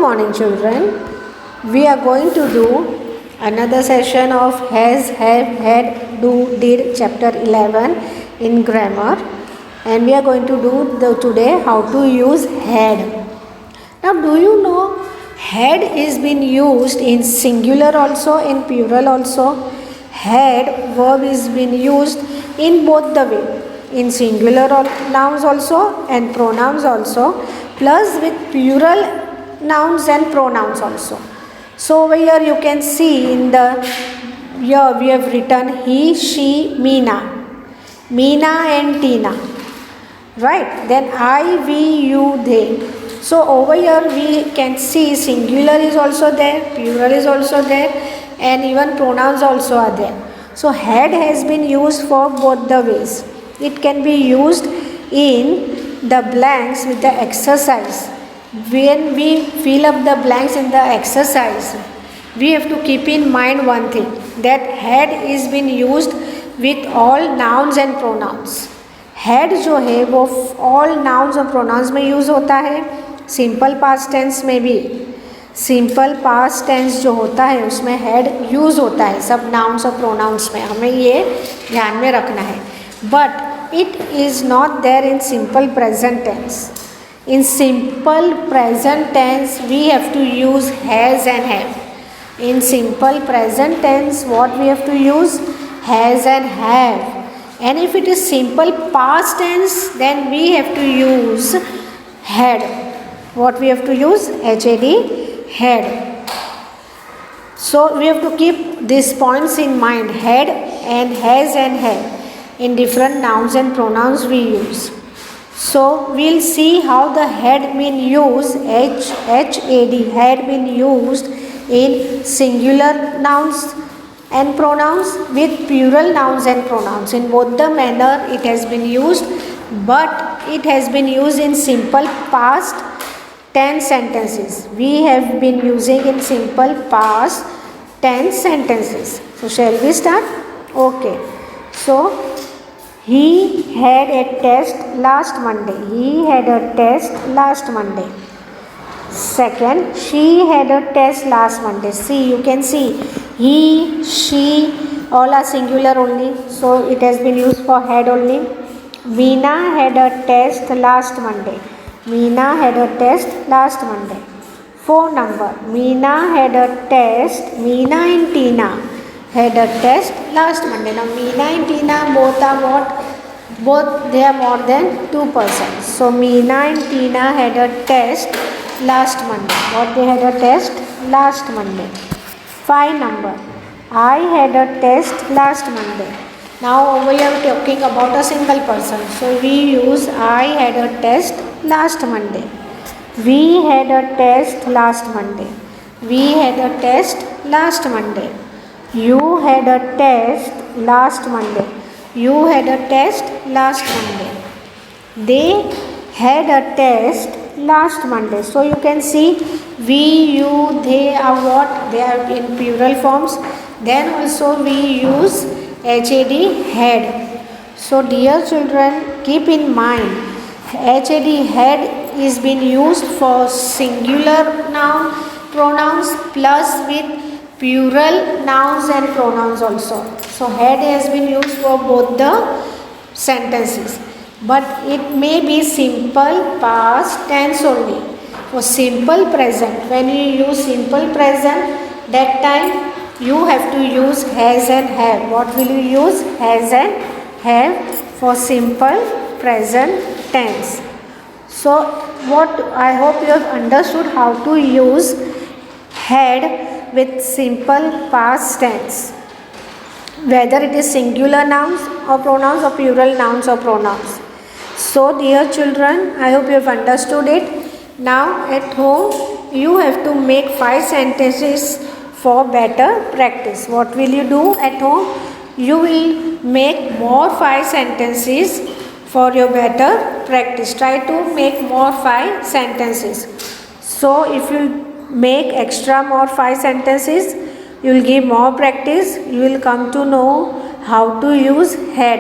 morning, children. We are going to do another session of has, have, had, do, did, chapter 11 in grammar, and we are going to do today how to use had. Now, do you know had is been used in singular also, in plural also. Had verb is been used in both the way, in singular nouns also and pronouns also, plus with plural nouns and pronouns also. So over here you can see in the here we have written he, she, Meena and Tina, right? Then I, we, you, they. So over here we can see singular is also there, plural is also there, and even pronouns also are there. So had has been used for both the ways. It can be used in the blanks with the exercise. When we fill up the blanks in the exercise, we have to keep in mind one thing, that had is been used with all nouns and pronouns. had जो है वो all nouns और pronouns में use होता है. Simple past tense में भी simple past tense जो होता है उसमें हैड यूज़ होता है सब नाउन्स और प्रोनाउंस में, हमें ये ध्यान में रखना है. But it is not there in simple present tense. In simple present tense we have to use has and have. In simple present tense what we have to use has and have. And if it is simple past tense then we have to use had. What we have to use? HAD, had. So we have to keep these points in mind, had and has and have in different nouns and pronouns we use. So we'll see how the had been used, HAD, had been used in singular nouns and pronouns with plural nouns and pronouns. In both the manner it has been used, but it has been used in simple past tense sentences. We have been using in simple past tense sentences. So shall we start? Okay. So he had a test last Monday. He had a test last Monday. Second, she had a test last Monday. See, you can see he, she, all are singular only. So it has been used for had only. Meena had a test last Monday. Meena had a test last Monday. Phone number. Meena had a test. Meena and Tina had a test last Monday. Now Meena and Tina both are what? Both they are more than 2 persons. So Meena and Tina had a test last Monday. What they had a test last Monday. Phone number. I had a test last Monday. Now over here we are talking about a single person. So we use I had a test last Monday. We had a test last Monday. We had a test last Monday. You had a test last Monday. You had a test last Monday. They had a test last Monday. So you can see we, you, they are what? They are in plural forms. Then also we use HAD, had. So dear children, keep in mind HAD, had is been used for singular noun pronouns plus with plural nouns and pronouns also. So had has been used for both the sentences, but it may be simple past tense only. For simple present, when you use simple present, that time you have to use has and have. What will you use? Has and have for simple present tense. So what I hope you have understood how to use had with simple past tense, whether it is singular nouns or pronouns or plural nouns or pronouns. So dear children, I hope you have understood it. Now at home you have to make 5 sentences for better practice. What will you do at home? You will make more 5 sentences for your better practice. Try to make more 5 sentences. So if you make extra more 5 sentences, you will give more practice. You will come to know how to use had.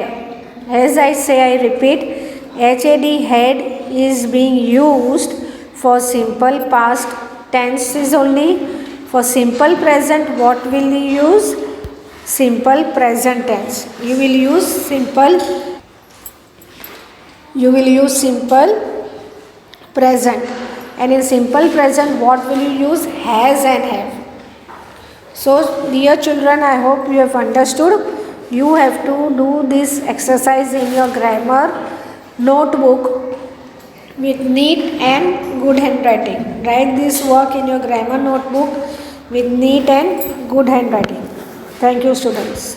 As I say, I repeat, HAD, had is being used for simple past tenses only. For simple present, what will you use? Simple present tense. You will use simple present. And in simple present, what will you use? Has and have. So, dear children, I hope you have understood. You have to do this exercise in your grammar notebook with neat and good handwriting. Write this work in your grammar notebook with neat and good handwriting. Thank you, students.